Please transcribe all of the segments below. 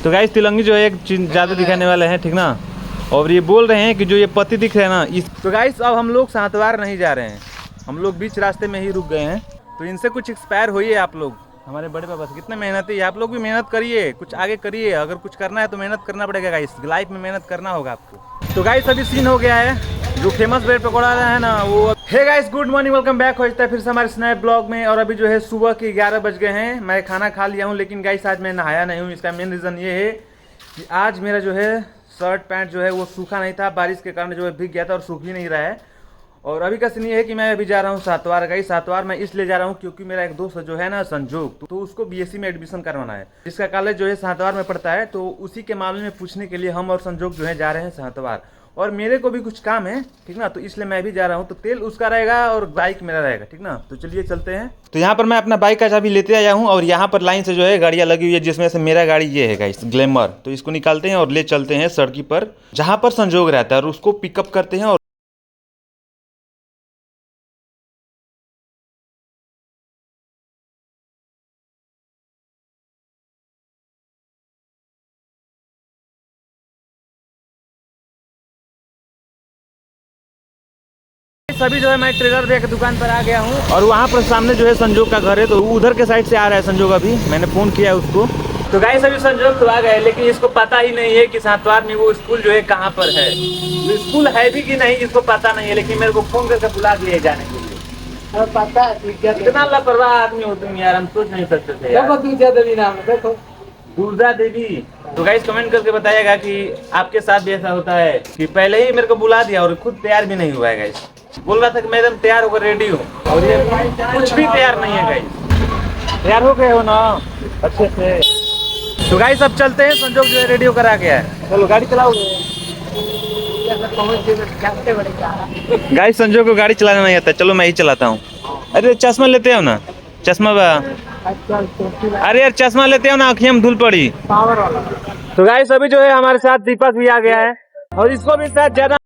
तो गाइस तिलंगी जो है एक ज़्यादा दिखाने वाले हैं, ठीक ना। और ये बोल रहे हैं कि जो ये पति दिख रहे हैं ना इस। तो गाइस अब हम लोग सातवार नहीं जा रहे हैं, हम लोग बीच रास्ते में ही रुक गए हैं। तो इनसे कुछ एक्सपायर होइए आप लोग, हमारे बड़े पापा से कितने मेहनती है। आप लोग भी मेहनत करिए, कुछ आगे करिए। अगर कुछ करना है तो मेहनत करना पड़ेगा गाइस, लाइफ में मेहनत करना होगा आपको। तो गाइस अभी सीन हो गया है, जो फेमस ब्रेड पकौड़ा है ना वो। Hey guys good morning, welcome back होता है फिर से हमारे स्नैप ब्लॉग में। और अभी जो है सुबह के 11 बज गए हैं। मैं खाना खा लिया हूँ, लेकिन गाइस आज मैं नहाया नहीं हूँ। इसका मेन रीज़न ये है कि आज मेरा जो है शर्ट पैंट जो है वो सूखा नहीं था, बारिश के कारण जो है भीग गया था और सूख भी नहीं रहा है। और अभी का सीन ये है कि मैं अभी जा रहा हूँ सातवार। गाइस सातवार मैं इसलिए जा रहा हूँ क्योंकि मेरा एक दोस्त जो है ना संजोग, तो उसको बीएससी में एडमिशन करवाना है, जिसका कॉलेज जो है सातवार में पड़ता है। तो उसी के मामले में पूछने के लिए हम और संजोग जो है जा रहे हैं सातवार। और मेरे को भी कुछ काम है, ठीक ना, तो इसलिए मैं भी जा रहा हूँ। तो तेल उसका रहेगा और बाइक मेरा रहेगा, ठीक ना। तो चलिए चलते हैं। तो यहाँ पर मैं अपना बाइक का चाबी लेते आया हूँ और यहाँ पर लाइन से जो है गाड़ियाँ लगी हुई है, जिसमें से मेरा गाड़ी ये है गाइस ग्लैमर। तो इसको निकालते हैं और ले चलते हैं सड़की पर जहाँ पर संजोग रहता है और उसको पिकअप करते हैं। और सभी जो है मैं ट्रेलर भैया की दुकान पर आ गया हूँ और वहाँ पर सामने जो है संजोग का घर है। तो उधर के साइड से आ रहा है संजोग, अभी मैंने फ़ोन किया उसको। तो गाइस अभी संजोग तो आ गए, लेकिन इसको पता ही नहीं है कि सातवार में वो स्कूल जो है कहाँ पर है। वो स्कूल है भी कि नहीं इसको पता नहीं है, लेकिन मेरे को फ़ोन करके बुला दिए जाने के लिए। पता है कितना लापरवाह आदमी हो तुम यार, हम सोच नहीं सकते थे यार। दूजा देवी नाम है, देखो दूजा देवी। तो गाइस कमेंट करके बताइएगा कि आपके साथ भी ऐसा होता है कि पहले ही मेरे को बुला दिया और खुद तैयार भी नहीं हुआ है। गाइस बोल रहा था कि मैं एकदम तैयार होकर रेडी हूँ और ये कुछ भी तैयार नहीं है। गाइस तैयार हो गए हो ना अच्छे से। तो गाइस अब चलते हैं, संजोग जो है रेडी होकर आ गया है। चलो गाड़ी चलाओगे। गाइस संजोग को गाड़ी चलाना नहीं आता, चलो मैं ही चलाता हूँ। अरे चश्मा लेते हो ना, चश्मा अरे यार चश्मा लेते हो ना, आँखें में धूल पड़ी। तो गाइस अभी जो है हमारे साथ दीपक भी आ गया है और इसको भी शायद ज्यादा था।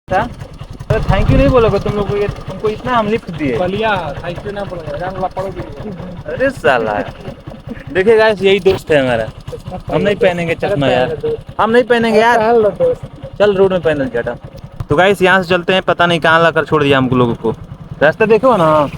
तो थैंक यू नहीं बोलोगे तुम लोग को, ये तुमको इतना हम लिफ्ट दिए। थैंक यू ना बोलोगे। अरे साला देखिए गाइस यही दोस्त है हमारा। हम नहीं पहनेंगे चश्मा यार, हम नहीं पहनेंगे यार। चल रोड में पहन लेंगे। तो गाइस यहाँ से चलते हैं, पता नहीं कहाँ लाकर छोड़ दिया हम लोगों को, रास्ता देखो ना।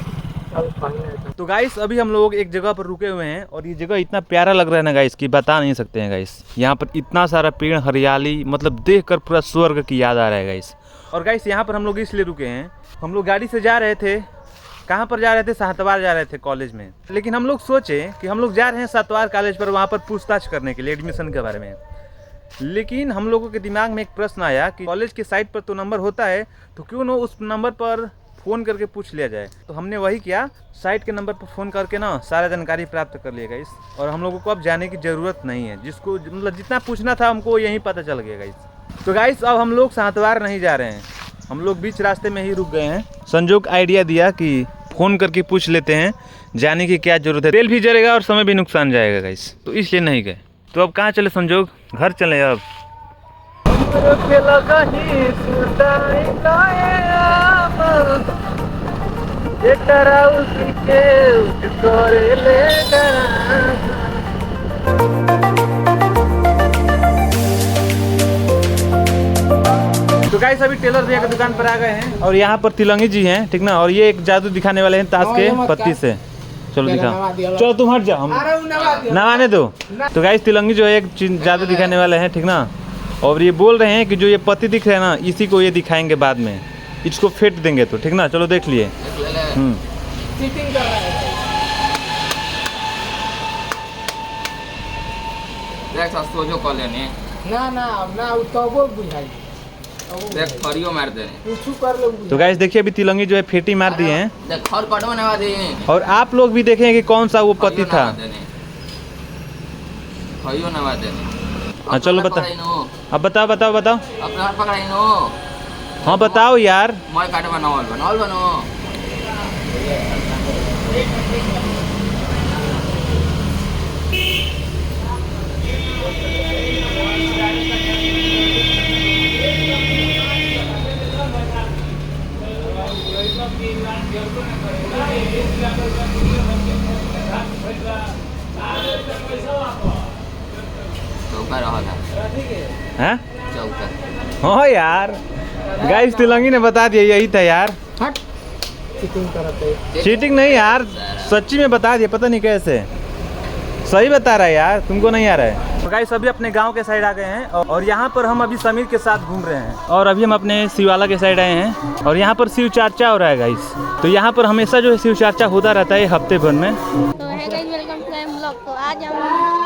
तो गाइस अभी हम लोग एक जगह पर रुके हुए हैं और ये जगह इतना प्यारा लग रहा है ना गाइस कि बता नहीं सकते हैं गाइस। यहाँ पर इतना सारा पेड़ हरियाली, मतलब देखकर पूरा स्वर्ग की याद आ रहा है गाइस। और गाइस यहाँ पर हम लोग इसलिए रुके हैं, हम लोग गाड़ी से जा रहे थे, कहाँ पर जा रहे थे, सातवार जा रहे थे कॉलेज में। लेकिन हम लोग सोचे कि हम लोग जा रहे हैं सातवार कॉलेज पर, वहाँ पर पूछताछ करने के लिए एडमिशन के बारे में। लेकिन हम लोगों के दिमाग में एक प्रश्न आया कि कॉलेज के साइट पर तो नंबर होता है, तो क्यों ना उस नंबर पर फ़ोन करके पूछ लिया जाए। तो हमने वही किया, साइट के नंबर पर फ़ोन करके ना सारा जानकारी प्राप्त कर लिया गाइस। और हम लोगों को अब जाने की ज़रूरत नहीं है, जिसको मतलब जितना पूछना था हमको यहीं पता चल गया गाइस। तो गाइस अब हम लोग सातवार नहीं जा रहे हैं, हम लोग बीच रास्ते में ही रुक गए हैं। संजोग आइडिया दिया कि फ़ोन करके पूछ लेते हैं, जाने की क्या ज़रूरत है, तेल भी जलेगा और समय भी नुकसान जाएगा गाइस, तो इसलिए नहीं गए। तो अब कहाँ चले संजोग, घर चले अब। तो गाइस अभी टेलर भैया की दुकान पर आ गए हैं और यहाँ पर तिलंगी जी हैं, ठीक ना। और ये एक जादू दिखाने वाले हैं ताश के पत्ती से। चलो दिखाओ, चलो तुम हट जाओ, नवाने दो। तो गाइस तिलंगी जो है एक जादू दिखाने वाले हैं, ठीक ना। और ये बोल रहे हैं कि जो ये पत्ती दिख रहे हैं ना इसी को ये दिखाएंगे बाद में। इसको फेंट देंगे तो ठीक ना। चलो देख लिए। चीटिंग कर रहा है। देख सस्तो जो कॉल लेने ना ना ना उतबो बुझाई देख फरियो मार देने कुछ कर लो। तो गाइस देखिए अभी तिलंगी जो है फेंटी मार दिए हैं। देख खर कटवा नवा देने और आप लोग भी देखें कि कौन सा वो पति था। फरियो नवा देने। हाँ चलो बता, अब बताओ बताओ बताओ। अपना हाथ पकड़ाई नो। हाँ बताओ यार। मैं काटवा नॉल बनो। चौका रहा था। हैं? चौका। हाँ यार गाइस तिलंगी ने बता दिया यही था यार। हट चीटिंग करते हैं। चीटिंग नहीं यार, सच्ची में बता दिया, पता नहीं कैसे। सही बता रहा है यार, तुमको नहीं आ रहा है। तो गाइस अभी अपने गांव के साइड आ गए हैं और यहाँ पर हम अभी समीर के साथ घूम रहे हैं। और अभी हम अपने शिवाला के साइड आए हैं और यहाँ पर शिव चर्चा हो रहा है गाइस। तो यहाँ पर हमेशा जो है शिव चर्चा होता रहता है हफ्ते भर में। तो है guys welcome to my blog. तो आज हम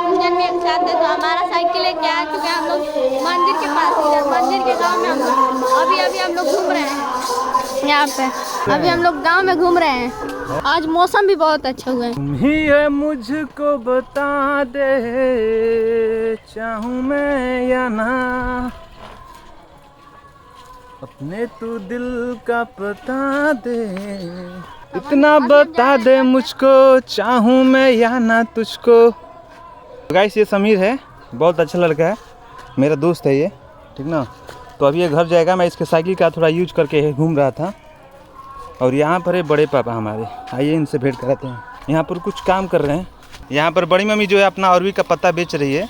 पूजन में एक साथ हैं। तो हमारा साइकिल लेके आ चुके हैं हम लोग मंदिर के पास। इधर मंदिर के गांव में हम लोग अभी हम लोग घूम रहे हैं यहाँ पे। अभी हम लोग गांव में घूम रहे हैं। आज मौसम भी बहुत अच्छा हुआ है। तुम ही है मुझको बता दे चाहूँ मैं या ना, अपने तू दिल का पता दे, इतना बता दे मुझको चाहूँ मैं या ना तुझको। गाइस ये समीर है, बहुत अच्छा लड़का है, मेरा दोस्त है ये, ठीक ना। तो अभी ये घर जाएगा। मैं इसके साइकिल का थोड़ा यूज करके घूम रहा था। और यहाँ पर है बड़े पापा हमारे, आइए इनसे भेंट कराते हैं। यहाँ पर कुछ काम कर रहे हैं। यहाँ पर बड़ी मम्मी जो है अपना अरवी का पत्ता बेच रही है।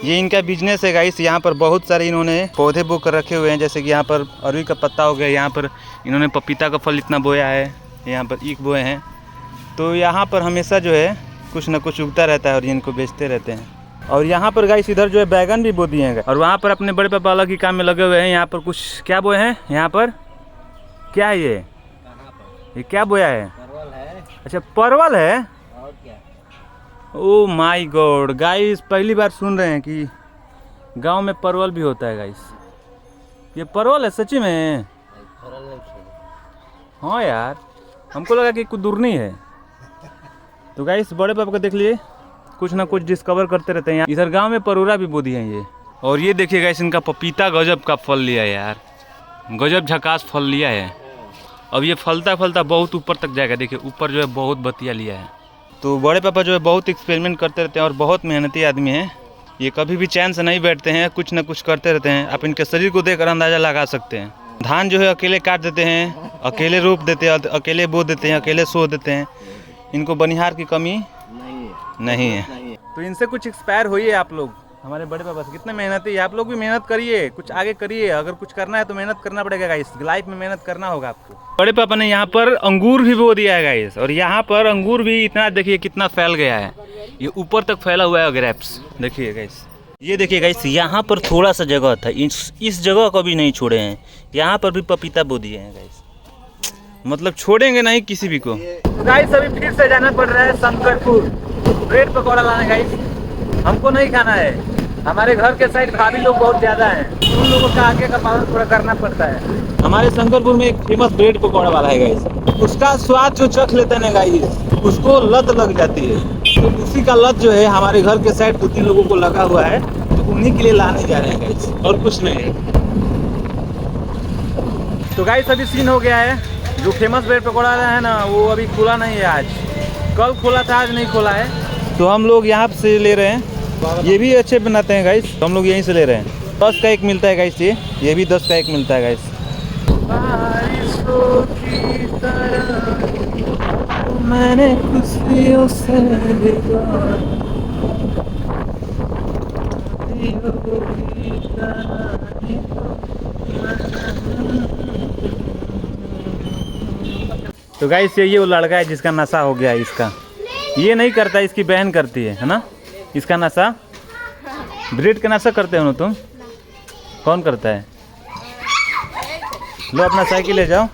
ये इनका बिजनेस है गाइस। यहाँ पर बहुत सारे इन्होंने पौधे बो कर रखे हुए हैं, जैसे कि यहाँ पर अरवी का पत्ता हो गया, यहाँ पर इन्होंने पपीता का फल इतना बोया है, यहाँ पर ईख बोए हैं। तो यहाँ पर हमेशा जो है कुछ ना कुछ उगता रहता है और इनको बेचते रहते हैं। और यहाँ पर गाइस इधर जो है बैगन भी बो दिए हैं और वहाँ पर अपने बड़े पापा अलग ही काम में लगे हुए हैं। यहाँ पर कुछ क्या बोए हैं, यहाँ पर क्या है ये क्या बोया है? परवल है। अच्छा परवल है। और क्या? ओ माय गॉड गाइस, पहली बार सुन रहे हैं कि गांव में परवल भी होता है गाइस। ये परवल है सच्ची में? हाँ यार, हमको लगा कि कुदुरनी है। तो गाइस बड़े पापा को देख लिए, कुछ ना कुछ डिस्कवर करते रहते हैं। इधर गांव में परोरा भी बो दिए हैं ये। और ये देखिए गाइस, इनका पपीता गजब का फल लिया है यार, गजब झकास फल लिया है। अब ये फलता फलता बहुत ऊपर तक जाएगा। देखिए ऊपर जो है बहुत बतिया लिया है। तो बड़े पापा जो है बहुत एक्सपेरिमेंट करते रहते हैं और बहुत मेहनती आदमी हैं। ये कभी भी चैन से नहीं बैठते हैं, कुछ ना कुछ करते रहते हैं। आप इनके शरीर को देखकर अंदाज़ा लगा सकते हैं। धान जो है अकेले काट देते हैं, अकेले रोप देते हैं, अकेले बो देते हैं, अकेले सो देते हैं। इनको बनिहार की कमी नहीं है। तो इनसे कुछ एक्सपायर होइए आप लोग, हमारे बड़े पापा से। कितना मेहनती है, आप लोग भी मेहनत करिए, कुछ आगे करिए। अगर कुछ करना है तो मेहनत करना पड़ेगा गाइस, लाइफ में मेहनत करना होगा आपको। बड़े पापा ने यहाँ पर अंगूर भी बो दिया है गाइस। और यहाँ पर अंगूर भी इतना देखिए कितना फैल गया है, ये ऊपर तक फैला हुआ है ग्रेप्स। देखिए गाइस, ये देखिए गाइस, यहाँ पर थोड़ा सा जगह था, इस जगह को भी नहीं छोड़े हैं। यहाँ पर भी पपीता बो दिए हैं गाइस, मतलब छोड़ेंगे नहीं किसी भी को। गाइस अभी फिर से जाना पड़ रहा है शंकरपुर ब्रेड पकौड़ा लाने गाइस। हमको नहीं खाना है, हमारे घर के साइड भाभी लोग बहुत ज़्यादा हैं, उन लोगों का आगे का पालन थोड़ा करना पड़ता है। हमारे शंकरपुर में एक फेमस ब्रेड पकौड़ा वाला है गाइस, उसका स्वाद जो चख लेते हैं गाइस, उसको लत लग जाती है। तो उसी का लत जो है हमारे घर के साइड 2-3 लोगों को लगा हुआ है, तो उन्हीं के लिए लाने जा रहे हैं गाइस, और कुछ नहीं है। तो गाइस अभी सीन हो गया है, जो फेमस ब्रेड पकौड़ा है ना, वो अभी खुला नहीं है। आज कल खोला था, आज नहीं खोला है। तो हम लोग यहाँ से ले रहे हैं। ये भी अच्छे बनाते हैं गाइस, तो हम लोग यहीं से ले रहे हैं। 10 का एक मिलता है गाइस, ये भी 10 का एक मिलता है गाइस। मैंने खुशियों से तो गाइस ये वो लड़का है जिसका नशा हो गया है इसका। ये नहीं करता, इसकी बहन करती है ना इसका नशा। ब्रेड का नशा करते हो ना तुम? कौन करता है? लो अपना साइकिल ले जाओ।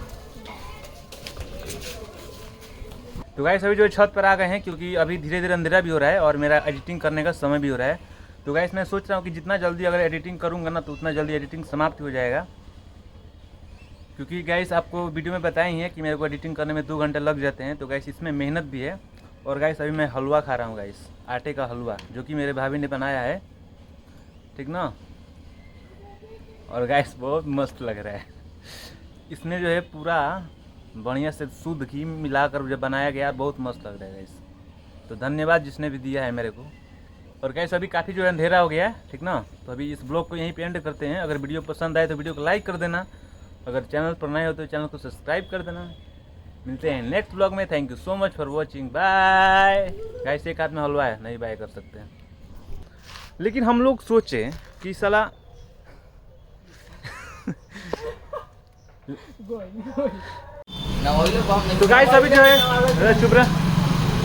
तो गाइस अभी जो छत पर आ गए हैं क्योंकि अभी धीरे धीरे अंधेरा भी हो रहा है और मेरा एडिटिंग करने का समय भी हो रहा है। तो गाइस मैं सोच रहा हूँ कि जितना जल्दी अगर एडिटिंग करूँगा ना तो उतना जल्दी एडिटिंग समाप्त हो जाएगा, क्योंकि गाइस आपको वीडियो में बताया ही है कि मेरे को एडिटिंग करने में 2 घंटे लग जाते हैं। तो गाइस इसमें मेहनत भी है। और गाइस अभी मैं हलवा खा रहा हूँ गाइस, आटे का हलवा जो कि मेरे भाभी ने बनाया है, ठीक ना। और गाइस बहुत मस्त लग रहा है। इसमें जो है पूरा बढ़िया से शुद्ध घी मिलाकर जब बनाया गया, बहुत मस्त लग रहा है गाइस। तो धन्यवाद जिसने भी दिया है मेरे को। और गाइस अभी काफ़ी जो है अंधेरा हो गया है, ठीक ना। तो अभी इस ब्लॉग को यहीं पे एंड करते हैं। अगर वीडियो पसंद आए तो वीडियो को लाइक कर देना, अगर चैनल पर नए हो तो चैनल को सब्सक्राइब कर देना। मिलते हैं नेक्स्ट ब्लॉग में। Thank you so much for watching, bye. Guys एक हाथ में हलवा है, नहीं बाय कर सकते हैं। लेकिन हम लोग सोचे कि साला ना ऑयल बम नहीं। तो गाइस अभी जो है चुप रहा।